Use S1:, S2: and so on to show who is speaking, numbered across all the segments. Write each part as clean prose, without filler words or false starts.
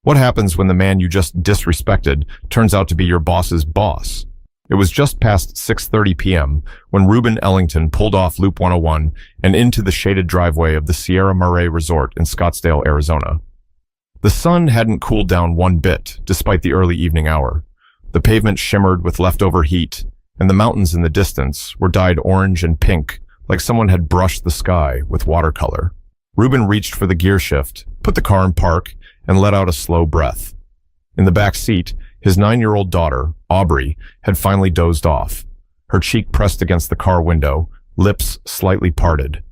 S1: What happens when the man you just disrespected turns out to be your boss's boss? It was just past 6:30 p.m. when Ruben Ellington pulled off Loop 101 and into the shaded driveway of the Sierra Marais Resort in Scottsdale, Arizona. The sun hadn't cooled down one bit, despite the early evening hour. The pavement shimmered with leftover heat, and the mountains in the distance were dyed orange and pink, like someone had brushed the sky with watercolor. Ruben reached for the gear shift, put the car in park, and let out a slow breath. In the back seat, his 9-year-old daughter, Aubrey, had finally dozed off, her cheek pressed against the car window, lips slightly parted.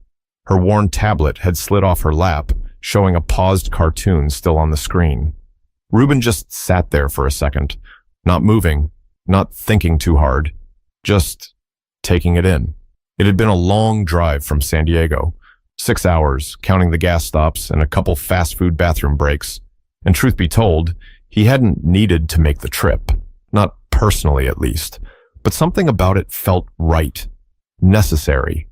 S1: Her worn tablet had slid off her lap, showing a paused cartoon still on the screen. Ruben just sat there for a second, not moving, not thinking too hard, just taking it in. It had been a long drive from San Diego, 6 hours, counting the gas stops and a couple fast food bathroom breaks. And truth be told, he hadn't needed to make the trip, not personally at least, but something about it felt right, necessary.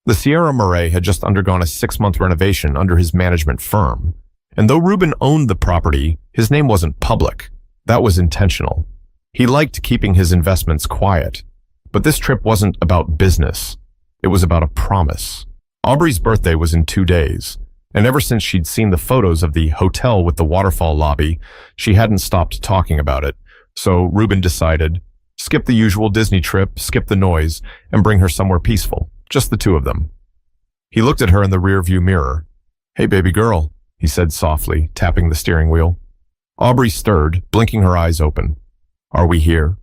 S1: The Sierra Marais had just undergone a 6-month renovation under his management firm, and though Ruben owned the property, his name wasn't public. That was intentional. He liked keeping his investments quiet, but this trip wasn't about business. It was about a promise. Aubrey's birthday was in 2 days, and ever since she'd seen the photos of the hotel with the waterfall lobby, she hadn't stopped talking about it. So Ruben decided, skip the usual Disney trip, skip the noise, and bring her somewhere peaceful, just the two of them. He looked at her in the rearview mirror. "Hey, baby girl," he said softly, tapping the steering wheel. Aubrey stirred, blinking her eyes open. "Are we here?"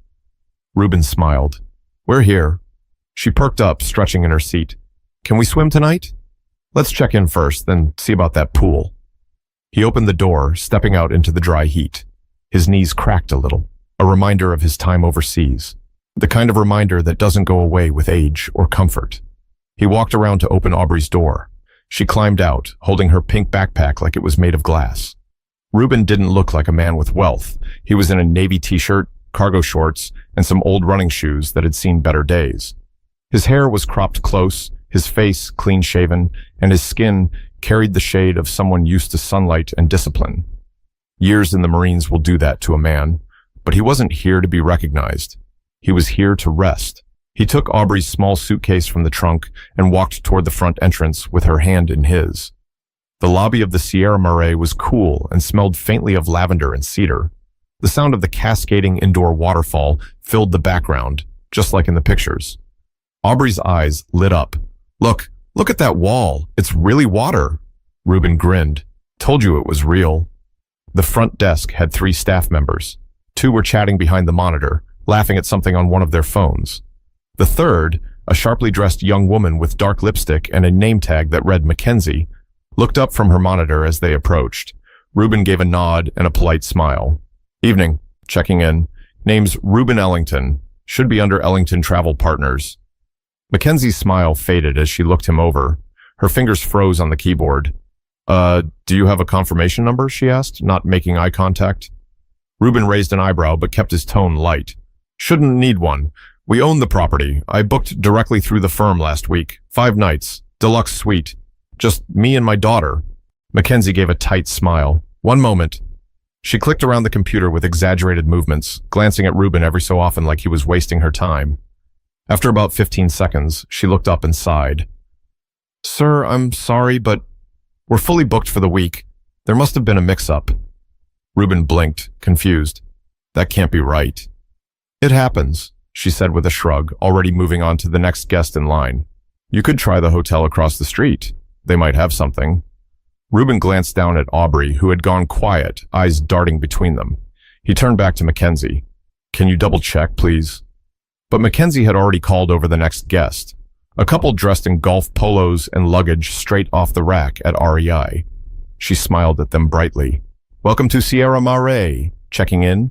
S1: Ruben smiled. "We're here." She perked up, stretching in her seat. "Can we swim tonight? Let's check in first, then see about that pool." He opened the door, stepping out into the dry heat. His knees cracked a little, a reminder of his time overseas, the kind of reminder that doesn't go away with age or comfort. He walked around to open Aubrey's door. She climbed out, holding her pink backpack like it was made of glass. Ruben didn't look like a man with wealth. He was in a navy t-shirt, cargo shorts, and some old running shoes that had seen better days. His hair was cropped close, his face clean-shaven, and his skin carried the shade of someone used to sunlight and discipline. Years in the Marines will do that to a man, but he wasn't here to be recognized. He was here to rest. He took Aubrey's small suitcase from the trunk and walked toward the front entrance with her hand in his. The lobby of the Sierra Marais was cool and smelled faintly of lavender and cedar. The sound of the cascading indoor waterfall filled the background, just like in the pictures. Aubrey's eyes lit up. Look at that wall. It's really water." Ruben grinned. "Told you it was real." The front desk had 3 staff members. 2 were chatting behind the monitor, laughing at something on one of their phones. The third, a sharply dressed young woman with dark lipstick and a name tag that read Mackenzie, looked up from her monitor as they approached. Ruben gave a nod and a polite smile. "Evening. Checking in. Name's Ruben Ellington. Should be under Ellington Travel Partners." Mackenzie's smile faded as she looked him over. Her fingers froze on the keyboard. Do you have a confirmation number?" she asked, not making eye contact. Ruben raised an eyebrow but kept his tone light. "Shouldn't need one. We own the property. I booked directly through the firm last week. 5 nights. Deluxe suite. Just me and my daughter." Mackenzie gave a tight smile. "One moment." She clicked around the computer with exaggerated movements, glancing at Ruben every so often like he was wasting her time. After about 15 seconds, she looked up and sighed. "Sir, I'm sorry, but we're fully booked for the week. There must have been a mix-up." Ruben blinked, confused. "That can't be right." "It happens," she said with a shrug, already moving on to the next guest in line. "You could try the hotel across the street. They might have something." Ruben glanced down at Aubrey, who had gone quiet, eyes darting between them. He turned back to Mackenzie. "Can you double-check, please?" But Mackenzie had already called over the next guest, a couple dressed in golf polos and luggage straight off the rack at REI. She smiled at them brightly. "Welcome to Sierra Marais. Checking in?"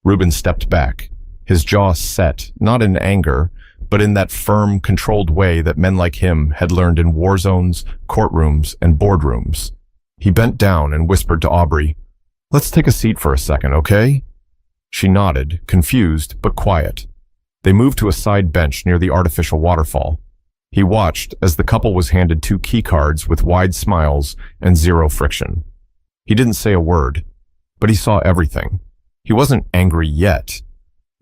S1: Ruben stepped back, his jaw set, not in anger, but in that firm, controlled way that men like him had learned in war zones, courtrooms, and boardrooms. He bent down and whispered to Aubrey, "Let's take a seat for a second, okay?" She nodded, confused but quiet. They moved to a side bench near the artificial waterfall. He watched as the couple was handed 2 key cards with wide smiles and 0 friction. He didn't say a word, but he saw everything. He wasn't angry yet,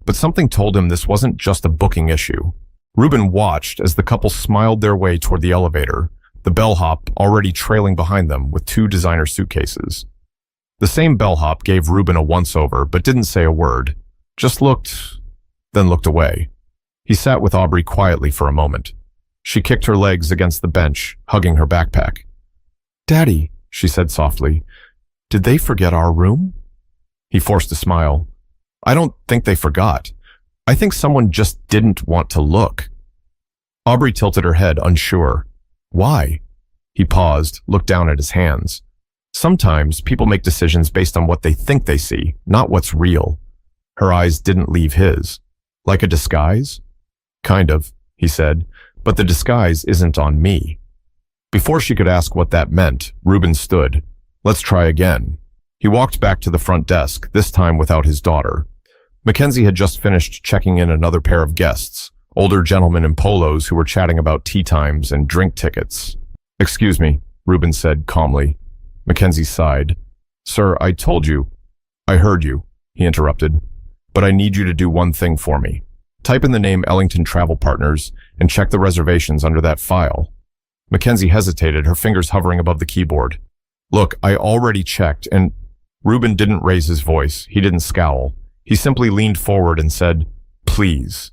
S1: but something told him this wasn't just a booking issue. Ruben watched as the couple smiled their way toward the elevator, the bellhop already trailing behind them with 2 designer suitcases. The same bellhop gave Ruben a once-over, but didn't say a word, just looked, then looked away. He sat with Aubrey quietly for a moment. She kicked her legs against the bench, hugging her backpack. "Daddy," she said softly, "did they forget our room?" He forced a smile. "I don't think they forgot. I think someone just didn't want to look." Aubrey tilted her head, unsure. "Why?" He paused, looked down at his hands. Sometimes people make decisions based on what they think they see, not what's real. Her eyes didn't leave his. "Like a disguise?" "Kind of," he said, "but the disguise isn't on me." Before she could ask what that meant, Ruben stood. "Let's try again." He walked back to the front desk, this time without his daughter. Mackenzie had just finished checking in another pair of guests, older gentlemen in polos who were chatting about tea times and drink tickets. "Excuse me," Ruben said calmly. Mackenzie sighed. "Sir, I told you." "I heard you," he interrupted. "But I need you to do one thing for me. Type in the name Ellington Travel Partners and check the reservations under that file." Mackenzie hesitated, her fingers hovering above the keyboard. "Look, I already checked, and—" Ruben didn't raise his voice. He didn't scowl. He simply leaned forward and said, "Please."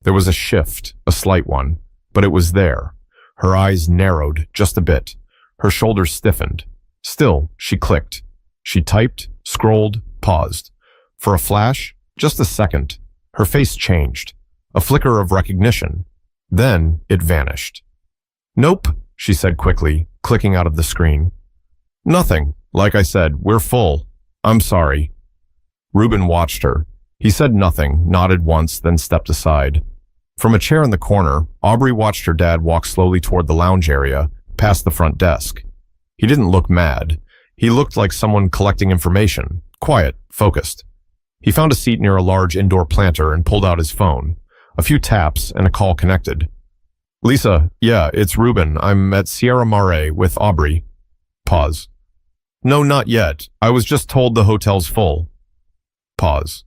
S1: There was a shift, a slight one, but it was there. Her eyes narrowed just a bit. Her shoulders stiffened. Still, she clicked. She typed, scrolled, paused. For a flash, just a second, her face changed. A flicker of recognition. Then it vanished. "Nope," she said quickly, clicking out of the screen. "Nothing. Like I said, we're full. I'm sorry." Ruben watched her. He said nothing, nodded once, then stepped aside. From a chair in the corner, Aubrey watched her dad walk slowly toward the lounge area, past the front desk. He didn't look mad. He looked like someone collecting information, quiet, focused. He found a seat near a large indoor planter and pulled out his phone. A few taps and a call connected. "Lisa, yeah, it's Ruben. I'm at Sierra Mare with Aubrey." Pause. "No, not yet. I was just told the hotel's full." Pause.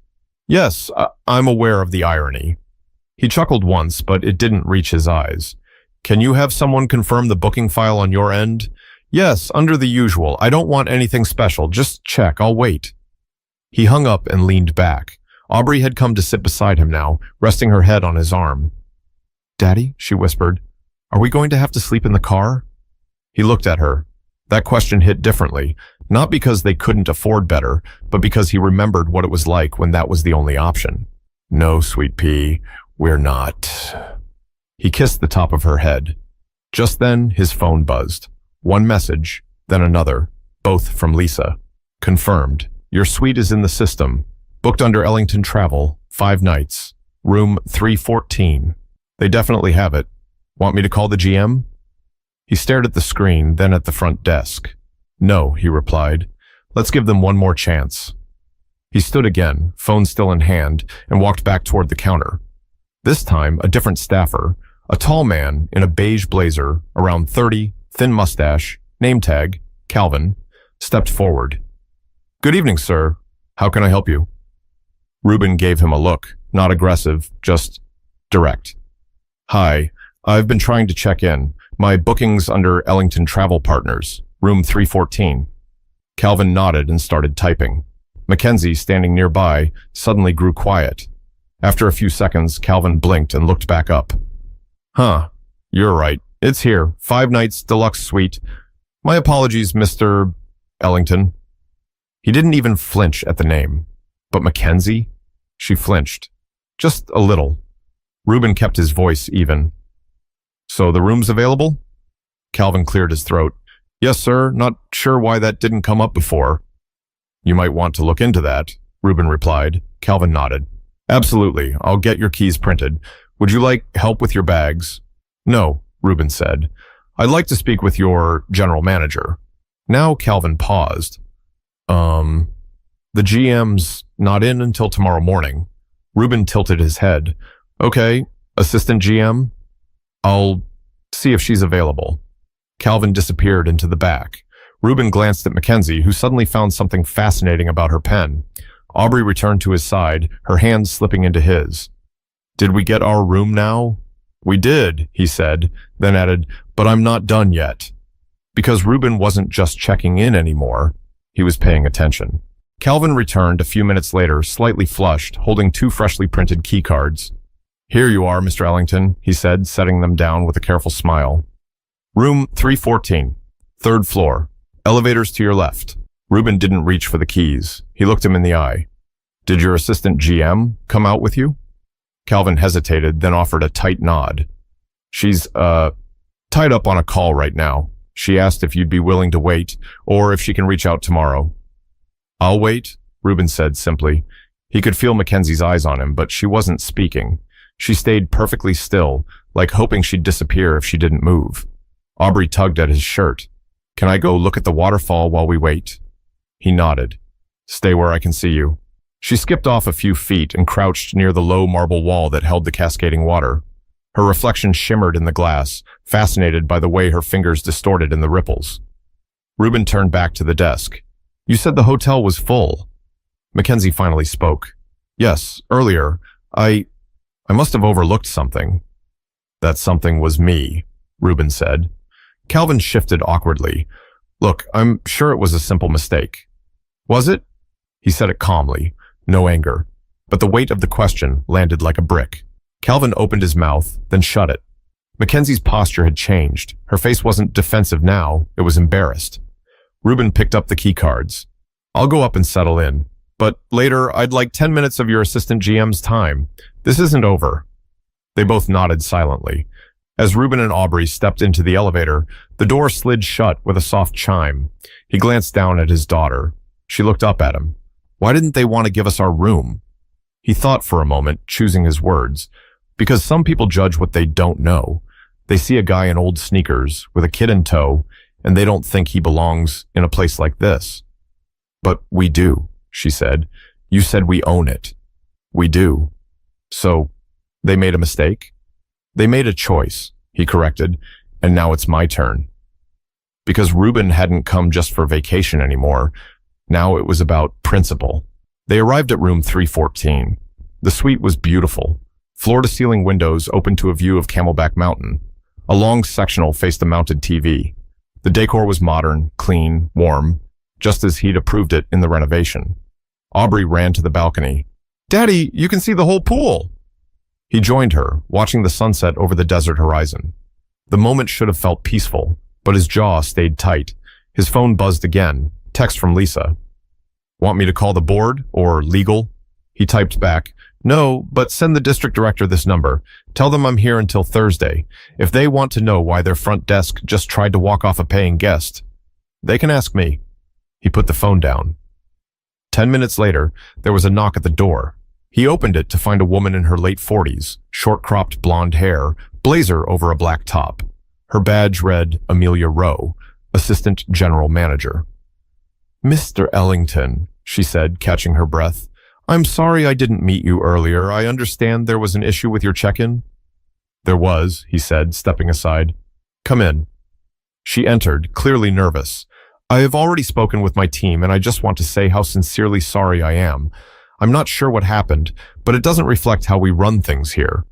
S1: "Yes, I'm aware of the irony." He chuckled once, but it didn't reach his eyes. "Can you have someone confirm the booking file on your end?" "Yes, under the usual. I don't want anything special. Just check. I'll wait." He hung up and leaned back. Aubrey had come to sit beside him now, resting her head on his arm. "Daddy," she whispered, "are we going to have to sleep in the car?" He looked at her. That question hit differently, not because they couldn't afford better, but because he remembered what it was like when that was the only option. "No, sweet pea, we're not." He kissed the top of her head. Just then, his phone buzzed. One message, then another, both from Lisa. "Confirmed. Your suite is in the system. Booked under Ellington Travel, 5 nights. Room 314. They definitely have it. Want me to call the GM?" He stared at the screen, then at the front desk. "No," he replied. "Let's give them one more chance." He stood again, phone still in hand, and walked back toward the counter. This time, a different staffer, a tall man in a beige blazer, around 30, thin mustache, name tag, Calvin, stepped forward. "Good evening, sir. How can I help you?" Ruben gave him a look, not aggressive, just direct. "Hi, I've been trying to check in. My booking's under Ellington Travel Partners, room 314. Calvin nodded and started typing. Mackenzie, standing nearby, suddenly grew quiet. After a few seconds, Calvin blinked and looked back up. "Huh, you're right. It's here. 5 nights, deluxe suite. My apologies, Mr. Ellington." He didn't even flinch at the name. But Mackenzie? She flinched. Just a little. Ruben kept his voice even. "So the room's available?" Calvin cleared his throat. "Yes, sir. Not sure why that didn't come up before." "You might want to look into that," Ruben replied. Calvin nodded. "Absolutely. I'll get your keys printed. Would you like help with your bags?" "No," Ruben said. "I'd like to speak with your general manager." Now Calvin paused. The GM's not in until tomorrow morning." Ruben tilted his head. "Okay, assistant GM? I'll see if she's available." Calvin disappeared into the back. Ruben glanced at Mackenzie, who suddenly found something fascinating about her pen. Aubrey returned to his side, her hands slipping into his. "Did we get our room now?" "We did," he said, then added, "but I'm not done yet." Because Ruben wasn't just checking in anymore, he was paying attention. Calvin returned a few minutes later, slightly flushed, holding 2 freshly printed key cards. "Here you are, Mr. Ellington," he said, setting them down with a careful smile. "Room 314, 3rd floor. Elevators to your left." Ruben didn't reach for the keys. He looked him in the eye. "Did your assistant GM come out with you?" Calvin hesitated, then offered a tight nod. "She's, tied up on a call right now. She asked if you'd be willing to wait, or if she can reach out tomorrow." "I'll wait," Ruben said simply. He could feel Mackenzie's eyes on him, but she wasn't speaking. She stayed perfectly still, like hoping she'd disappear if she didn't move. Aubrey tugged at his shirt. "Can I go look at the waterfall while we wait?" He nodded. "Stay where I can see you." She skipped off a few feet and crouched near the low marble wall that held the cascading water. Her reflection shimmered in the glass, fascinated by the way her fingers distorted in the ripples. Ruben turned back to the desk. "You said the hotel was full." Mackenzie finally spoke. "Yes, earlier. I must have overlooked something." "That something was me," Ruben said. Calvin shifted awkwardly. "Look, I'm sure it was a simple mistake." "Was it?" He said it calmly, no anger, but the weight of the question landed like a brick. Calvin opened his mouth, then shut it. Mackenzie's posture had changed. Her face wasn't defensive now, it was embarrassed. Ruben picked up the key cards. "I'll go up and settle in, but later I'd like 10 minutes of your assistant GM's time. This isn't over." They both nodded silently. As Ruben and Aubrey stepped into the elevator, the door slid shut with a soft chime. He glanced down at his daughter. She looked up at him. Why didn't they want to give us our room? He thought for a moment, choosing his words. Because some people judge what they don't know. They see a guy in old sneakers with a kid in tow, and they don't think he belongs in a place like this. "But we do," she said. "You said we own it." "We do." "So, they made a mistake?" "They made a choice," he corrected, "and now it's my turn." Because Ruben hadn't come just for vacation anymore. Now it was about principle. They arrived at room 314. The suite was beautiful. Floor-to-ceiling windows opened to a view of Camelback Mountain. A long sectional faced a mounted TV. The decor was modern, clean, warm, just as he'd approved it in the renovation. Aubrey ran to the balcony. "Daddy, you can see the whole pool!" He joined her, watching the sunset over the desert horizon. The moment should have felt peaceful, but his jaw stayed tight. His phone buzzed again. Text from Lisa. "Want me to call the board, or legal?" He typed back, "No, but send the district director this number. Tell them I'm here until Thursday. If they want to know why their front desk just tried to walk off a paying guest, they can ask me." He put the phone down. 10 minutes later, there was a knock at the door. He opened it to find a woman in her late 40s, short-cropped blonde hair, blazer over a black top. Her badge read Amelia Rowe, Assistant General Manager. "Mr. Ellington," she said, catching her breath. "I'm sorry I didn't meet you earlier. I understand there was an issue with your check-in." "There was," he said, stepping aside. "Come in." She entered, clearly nervous. "I have already spoken with my team, and I just want to say how sincerely sorry I am. I'm not sure what happened, but it doesn't reflect how we run things here."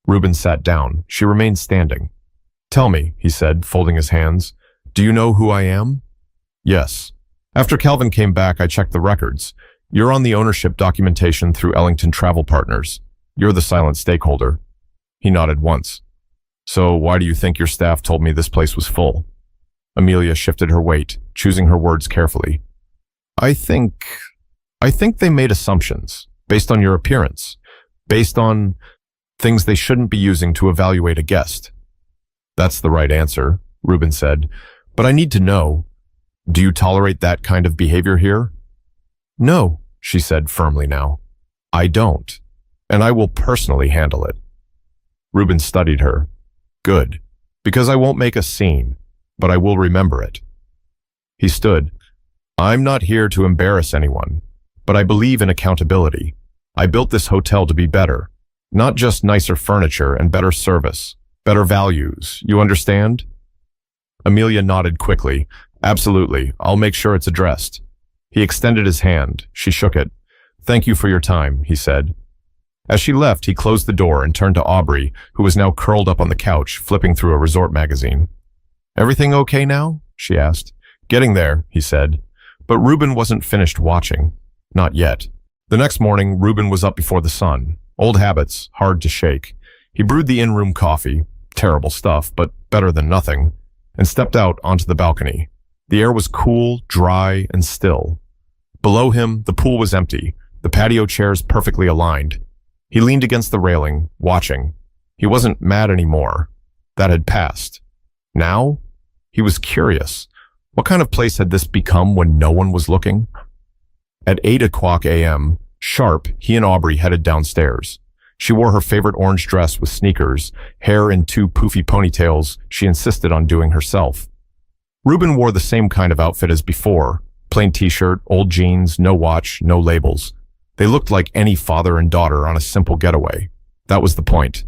S1: Ruben sat down. She remained standing. "Tell me," he said, folding his hands. "Do you know who I am?" "Yes. After Calvin came back, I checked the records. You're on the ownership documentation through Ellington Travel Partners. You're the silent stakeholder." He nodded once. "So why do you think your staff told me this place was full?" Amelia shifted her weight, choosing her words carefully. I think they made assumptions, based on your appearance, based on things they shouldn't be using to evaluate a guest." "That's the right answer," Ruben said. "But I need to know, do you tolerate that kind of behavior here?" "No," she said firmly now. "I don't, and I will personally handle it." Ruben studied her. "Good, because I won't make a scene, but I will remember it." He stood. "I'm not here to embarrass anyone, but I believe in accountability. I built this hotel to be better, not just nicer furniture and better service, better values, you understand?" Amelia nodded quickly, Absolutely. I'll make sure it's addressed. He extended his hand. She shook it. Thank you for your time, he said. As she left, he closed the door and turned to Aubrey, who was now curled up on the couch, flipping through a resort magazine. Everything okay now? She asked. Getting there, he said. But Ruben wasn't finished watching. Not yet. The next morning, Ruben was up before the sun. Old habits, hard to shake. He brewed the in-room coffee, terrible stuff, but better than nothing, and stepped out onto the balcony. The air was cool, dry, and still. Below him, the pool was empty, the patio chairs perfectly aligned. He leaned against the railing, watching. He wasn't mad anymore. That had passed. Now? He was curious. What kind of place had this become when no one was looking? At 8 a.m., sharp, he and Aubrey headed downstairs. She wore her favorite orange dress with sneakers, hair in 2 poofy ponytails she insisted on doing herself. Ruben wore the same kind of outfit as before, plain t-shirt, old jeans, no watch, no labels. They looked like any father and daughter on a simple getaway. That was the point.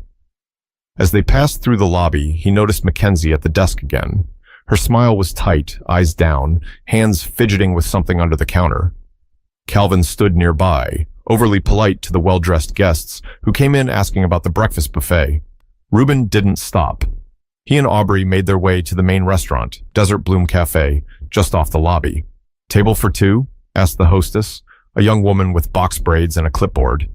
S1: As they passed through the lobby, he noticed Mackenzie at the desk again. Her smile was tight, eyes down, hands fidgeting with something under the counter. Calvin stood nearby, overly polite to the well-dressed guests who came in asking about the breakfast buffet. Ruben didn't stop. He and Aubrey made their way to the main restaurant, Desert Bloom Cafe, just off the lobby. Table for 2? Asked the hostess, a young woman with box braids and a clipboard.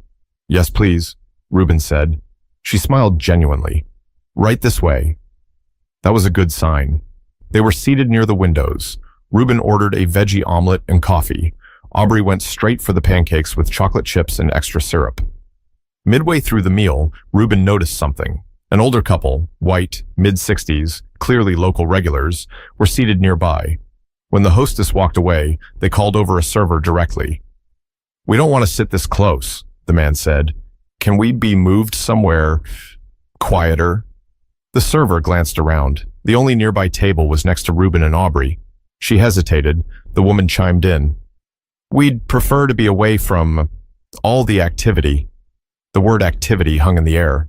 S1: Yes, please, Ruben said. She smiled genuinely. Right this way. That was a good sign. They were seated near the windows. Ruben ordered a veggie omelet and coffee. Aubrey went straight for the pancakes with chocolate chips and extra syrup. Midway through the meal, Ruben noticed something. An older couple, white, mid-60s, clearly local regulars, were seated nearby. When the hostess walked away, they called over a server directly. We don't want to sit this close, the man said. Can we be moved somewhere quieter? The server glanced around. The only nearby table was next to Ruben and Aubrey. She hesitated. The woman chimed in. We'd prefer to be away from all the activity. The word activity hung in the air.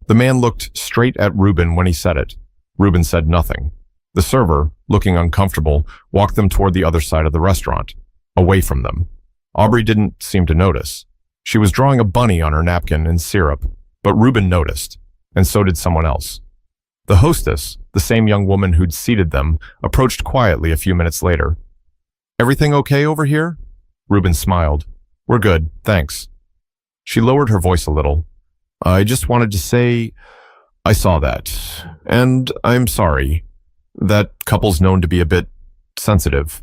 S1: The man looked straight at Ruben when he said it. Ruben said nothing. The server, looking uncomfortable, walked them toward the other side of the restaurant, away from them. Aubrey didn't seem to notice. She was drawing a bunny on her napkin in syrup, but Ruben noticed, and so did someone else. The hostess, the same young woman who'd seated them, approached quietly a few minutes later. Everything okay over here? Ruben smiled. We're good, thanks. She lowered her voice a little. I just wanted to say, I saw that, and I'm sorry. That couple's known to be a bit sensitive.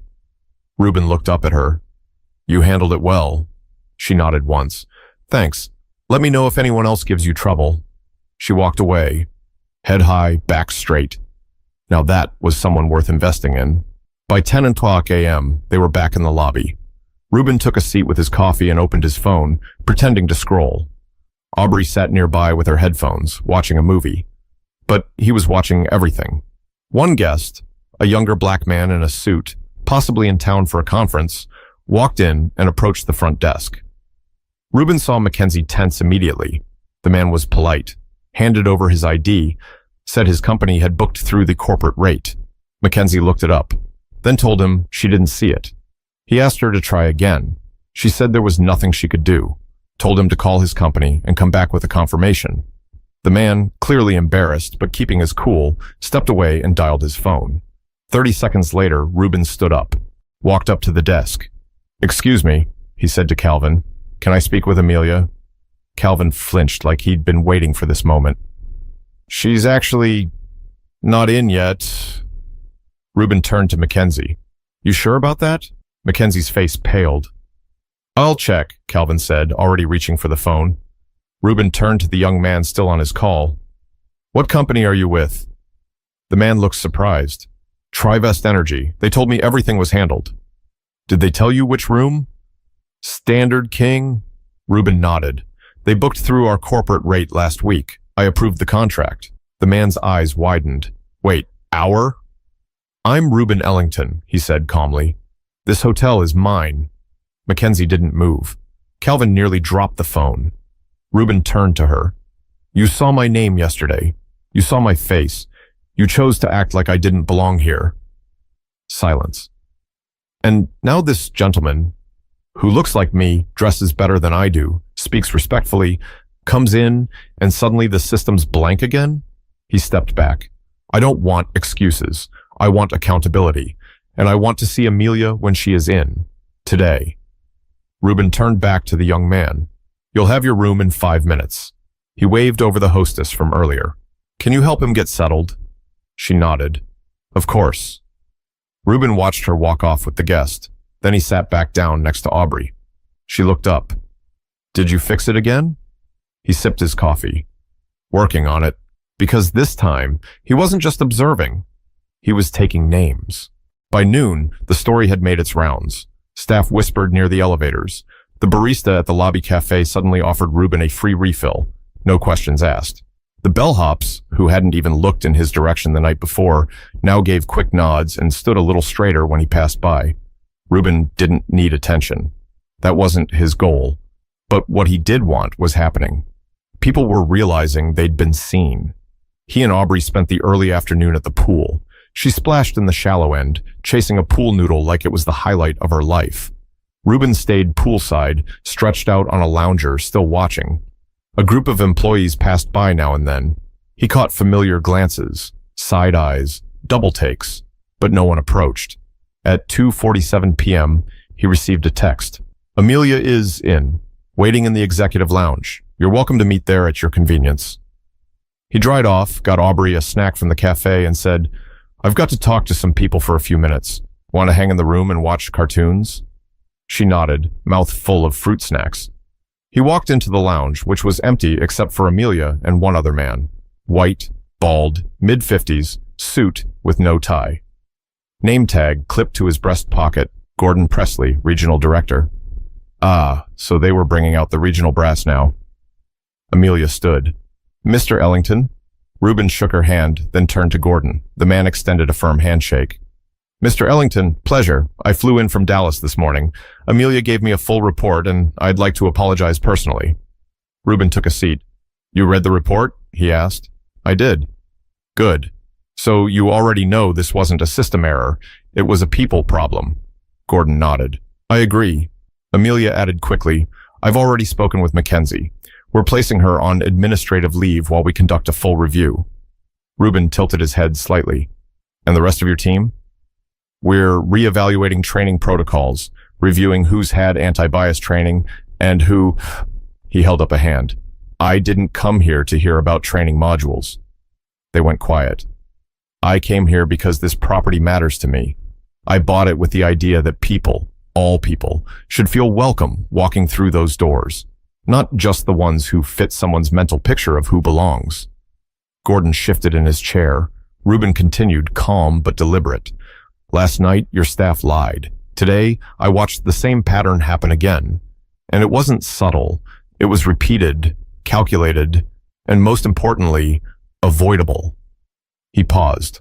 S1: Ruben looked up at her. You handled it well. She nodded once. Thanks. Let me know if anyone else gives you trouble. She walked away, head high, back straight. Now that was someone worth investing in. By 10 a.m., they were back in the lobby. Ruben took a seat with his coffee and opened his phone, pretending to scroll. Aubrey sat nearby with her headphones, watching a movie. But he was watching everything. One guest, a younger black man in a suit, possibly in town for a conference, walked in and approached the front desk. Ruben saw Mackenzie tense immediately. The man was polite, handed over his ID, said his company had booked through the corporate rate. Mackenzie looked it up, then told him she didn't see it. He asked her to try again. She said there was nothing she could do, told him to call his company and come back with a confirmation. The man, clearly embarrassed but keeping his cool, stepped away and dialed his phone. 30 seconds later, Ruben stood up, walked up to the desk. Excuse me, he said to Calvin. Can I speak with Amelia? Calvin flinched like he'd been waiting for this moment. She's actually not in yet. Ruben turned to Mackenzie. You sure about that? Mackenzie's face paled. I'll check, Calvin said, already reaching for the phone. Ruben turned to the young man still on his call. What company are you with? The man looked surprised. Trivest Energy. They told me everything was handled. Did they tell you which room? Standard King? Ruben nodded. They booked through our corporate rate last week. I approved the contract. The man's eyes widened. Wait, our? I'm Ruben Ellington, he said calmly. This hotel is mine. Mackenzie didn't move. Calvin nearly dropped the phone. Ruben turned to her. You saw my name yesterday. You saw my face. You chose to act like I didn't belong here. Silence. And now this gentleman, who looks like me, dresses better than I do, speaks respectfully, comes in, and suddenly the system's blank again? He stepped back. I don't want excuses. I want accountability. And I want to see Amelia when she is in. Today. Ruben turned back to the young man. You'll have your room in 5 minutes. He waved over the hostess from earlier. Can you help him get settled? She nodded. Of course. Ruben watched her walk off with the guest. Then he sat back down next to Aubrey. She looked up. Did you fix it again? He sipped his coffee. Working on it. Because this time, he wasn't just observing. He was taking names. By noon, the story had made its rounds. Staff whispered near the elevators. The barista at the lobby cafe suddenly offered Ruben a free refill. No questions asked. The bellhops, who hadn't even looked in his direction the night before, now gave quick nods and stood a little straighter when he passed by. Ruben didn't need attention. That wasn't his goal. But what he did want was happening. People were realizing they'd been seen. He and Aubrey spent the early afternoon at the pool. She splashed in the shallow end, chasing a pool noodle like it was the highlight of her life. Ruben stayed poolside, stretched out on a lounger, still watching. A group of employees passed by now and then. He caught familiar glances, side eyes, double takes, but no one approached. At 2:47 p.m., he received a text. Amelia is in, waiting in the executive lounge. You're welcome to meet there at your convenience. He dried off, got Aubrey a snack from the cafe, and said, I've got to talk to some people for a few minutes. Want to hang in the room and watch cartoons? She nodded, mouth full of fruit snacks. He walked into the lounge, which was empty except for Amelia and one other man. White, bald, mid-50s, suit with no tie. Name tag clipped to his breast pocket, Gordon Presley, regional director. Ah, so they were bringing out the regional brass now. Amelia stood. Mr. Ellington? Ruben shook her hand, then turned to Gordon. The man extended a firm handshake. Mr. Ellington, pleasure. I flew in from Dallas this morning. Amelia gave me a full report, and I'd like to apologize personally. Ruben took a seat. You read the report? He asked. I did. Good. So you already know this wasn't a system error. It was a people problem. Gordon nodded. I agree. Amelia added quickly, I've already spoken with Mackenzie. We're placing her on administrative leave while we conduct a full review. Ruben tilted his head slightly. And the rest of your team? We're reevaluating training protocols, reviewing who's had anti-bias training, and who... He held up a hand. I didn't come here to hear about training modules. They went quiet. I came here because this property matters to me. I bought it with the idea that people, all people, should feel welcome walking through those doors. Not just the ones who fit someone's mental picture of who belongs. Gordon shifted in his chair. Ruben continued, calm but deliberate. Last night, your staff lied. Today, I watched the same pattern happen again. And it wasn't subtle. It was repeated, calculated, and most importantly, avoidable. He paused.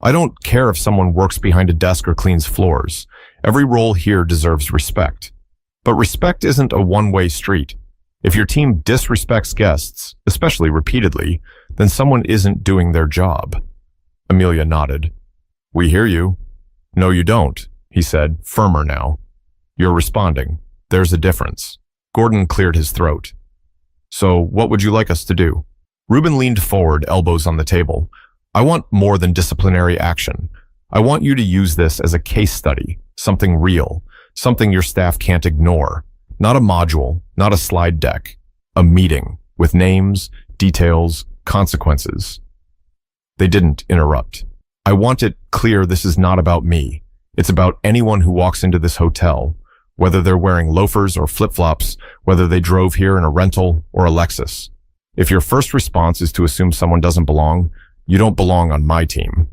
S1: I don't care if someone works behind a desk or cleans floors. Every role here deserves respect. But respect isn't a one-way street. If your team disrespects guests, especially repeatedly, then someone isn't doing their job. Amelia nodded. We hear you. No, you don't, he said, firmer now. You're responding. There's a difference. Gordon cleared his throat. So what would you like us to do? Ruben leaned forward, elbows on the table. I want more than disciplinary action. I want you to use this as a case study, something real, something your staff can't ignore. Not a module, not a slide deck. A meeting with names, details, consequences. They didn't interrupt. I want it clear this is not about me. It's about anyone who walks into this hotel, whether they're wearing loafers or flip-flops, whether they drove here in a rental or a Lexus. If your first response is to assume someone doesn't belong, you don't belong on my team.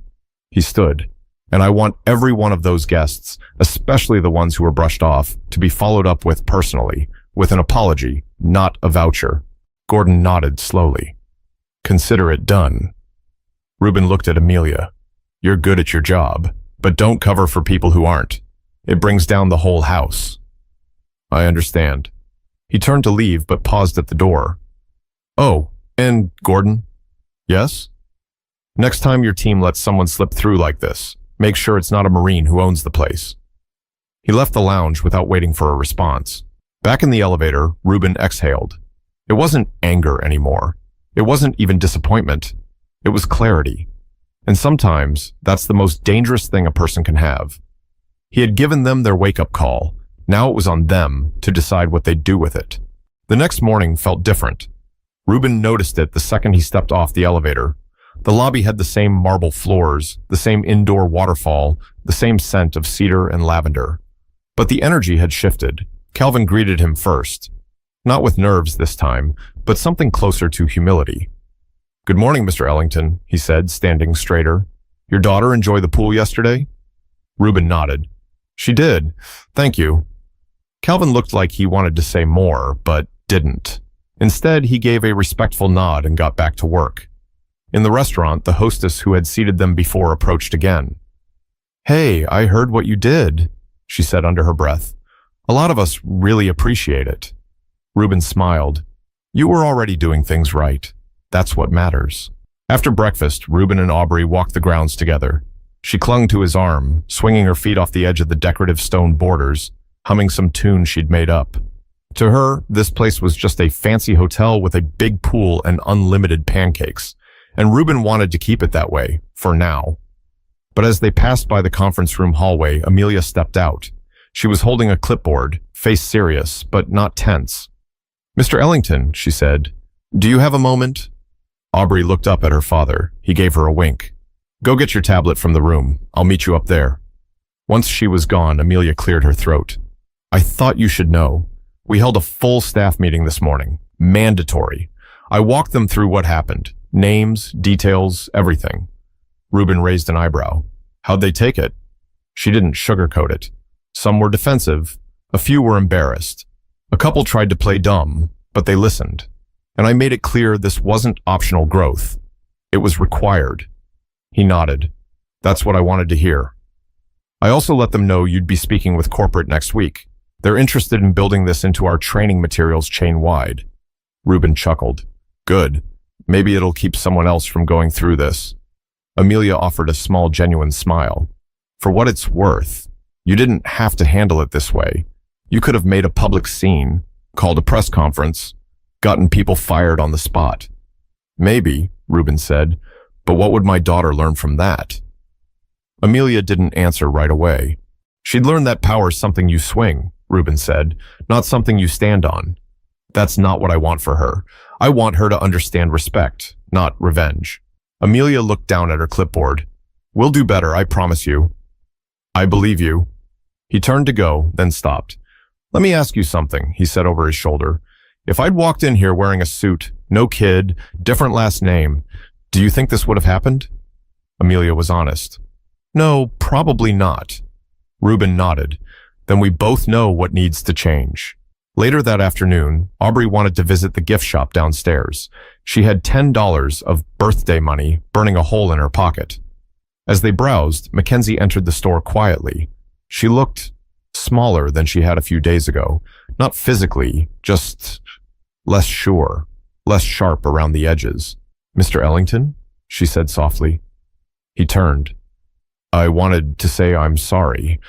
S1: He stood. And I want every one of those guests, especially the ones who were brushed off, to be followed up with personally, with an apology, not a voucher. Gordon nodded slowly. Consider it done. Ruben looked at Amelia. You're good at your job, but don't cover for people who aren't. It brings down the whole house. I understand. He turned to leave, but paused at the door. Oh, and Gordon? Yes? Next time your team lets someone slip through like this, Make sure it's not a Marine who owns the place." He left the lounge without waiting for a response. Back in the elevator, Ruben exhaled. It wasn't anger anymore. It wasn't even disappointment. It was clarity. And sometimes, that's the most dangerous thing a person can have. He had given them their wake-up call. Now it was on them to decide what they'd do with it. The next morning felt different. Ruben noticed it the second he stepped off the elevator. The lobby had the same marble floors, the same indoor waterfall, the same scent of cedar and lavender. But the energy had shifted. Calvin greeted him first. Not with nerves this time, but something closer to humility. "Good morning, Mr. Ellington," he said, standing straighter. "Your daughter enjoy the pool yesterday?" Ruben nodded. "She did. Thank you." Calvin looked like he wanted to say more, but didn't. Instead, he gave a respectful nod and got back to work. In the restaurant, the hostess who had seated them before approached again. "Hey, I heard what you did," she said under her breath. "A lot of us really appreciate it." Ruben smiled. "You were already doing things right. That's what matters." After breakfast, Ruben and Aubrey walked the grounds together. She clung to his arm, swinging her feet off the edge of the decorative stone borders, humming some tune she'd made up. To her, this place was just a fancy hotel with a big pool and unlimited pancakes, and Ruben wanted to keep it that way, for now. But as they passed by the conference room hallway, Amelia stepped out. She was holding a clipboard, face serious, but not tense. "Mr. Ellington," she said, "do you have a moment?" Aubrey looked up at her father. He gave her a wink. "Go get your tablet from the room. I'll meet you up there." Once she was gone, Amelia cleared her throat. "I thought you should know. We held a full staff meeting this morning. Mandatory. I walked them through what happened. Names, details, everything." Ruben raised an eyebrow. "How'd they take it?" She didn't sugarcoat it. Some were defensive. A few were embarrassed. A couple tried to play dumb, but they listened. And I made it clear this wasn't optional growth. It was required. He nodded. "That's what I wanted to hear." "I also let them know you'd be speaking with corporate next week. They're interested in building this into our training materials chain-wide." Ruben chuckled. "Good. Maybe it'll keep someone else from going through this." Amelia offered a small, genuine smile. "For what it's worth, you didn't have to handle it this way. You could have made a public scene, called a press conference, gotten people fired on the spot." "Maybe," Ruben said, "but what would my daughter learn from that?" Amelia didn't answer right away. "She'd learn that power's something you swing," Ruben said, "not something you stand on. That's not what I want for her. I want her to understand respect, not revenge." Amelia looked down at her clipboard. "We'll do better, I promise you." "I believe you." He turned to go, then stopped. "Let me ask you something," he said over his shoulder. "If I'd walked in here wearing a suit, no kid, different last name, do you think this would have happened?" Amelia was honest. "No, probably not." Ruben nodded. "Then we both know what needs to change." Later that afternoon, Aubrey wanted to visit the gift shop downstairs. She had $10 of birthday money burning a hole in her pocket. As they browsed, Mackenzie entered the store quietly. She looked smaller than she had a few days ago. Not physically, just less sure, less sharp around the edges. "Mr. Ellington?" she said softly. He turned. "I wanted to say I'm sorry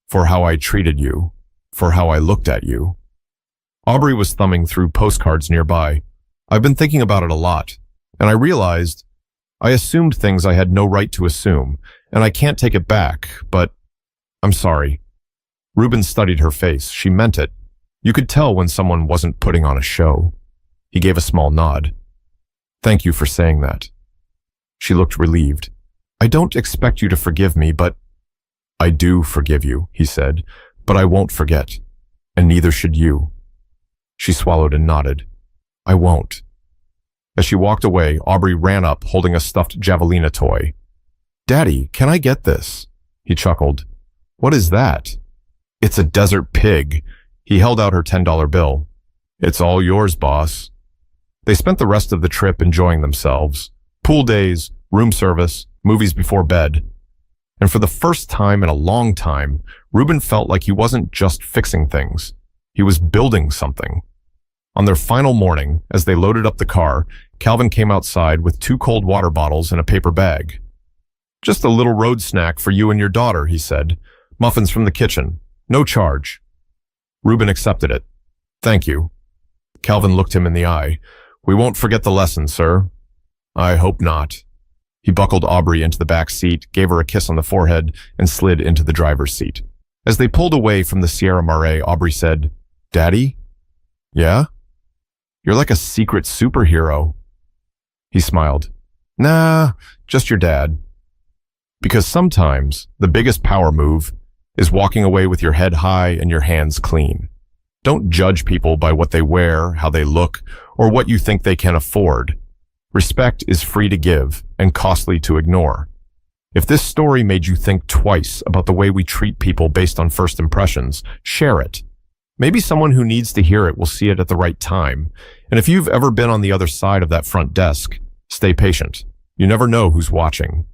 S1: for how I treated you, for how I looked at you." Aubrey was thumbing through postcards nearby. "I've been thinking about it a lot, and I realized I assumed things I had no right to assume, and I can't take it back, but I'm sorry." Ruben studied her face. She meant it. You could tell when someone wasn't putting on a show. He gave a small nod. "Thank you for saying that." She looked relieved. "I don't expect you to forgive me, but—" "I do forgive you," he said, "but I won't forget, and neither should you." She swallowed and nodded. "I won't." As she walked away, Aubrey ran up, holding a stuffed javelina toy. "Daddy, can I get this?" He chuckled. "What is that?" "It's a desert pig." He held out her $10 bill. "It's all yours, boss." They spent the rest of the trip enjoying themselves. Pool days, room service, movies before bed. And for the first time in a long time, Ruben felt like he wasn't just fixing things. He was building something. On their final morning, as they loaded up the car, Calvin came outside with 2 cold water bottles and a paper bag. Just a little road snack for you and your daughter, he said. Muffins from the kitchen. No charge. Reuben accepted it. Thank you. Calvin looked him in the eye. We won't forget the lesson, sir. I hope not. He buckled Aubrey into the back seat, gave her a kiss on the forehead, and slid into the driver's seat. As they pulled away from the Sierra Marais, Aubrey said, Daddy? Yeah? You're like a secret superhero. He smiled. Nah, just your dad. Because sometimes the biggest power move is walking away with your head high and your hands clean. Don't judge people by what they wear, how they look, or what you think they can afford. Respect is free to give and costly to ignore. If this story made you think twice about the way we treat people based on first impressions, share it. Maybe someone who needs to hear it will see it at the right time. And if you've ever been on the other side of that front desk, stay patient. You never know who's watching.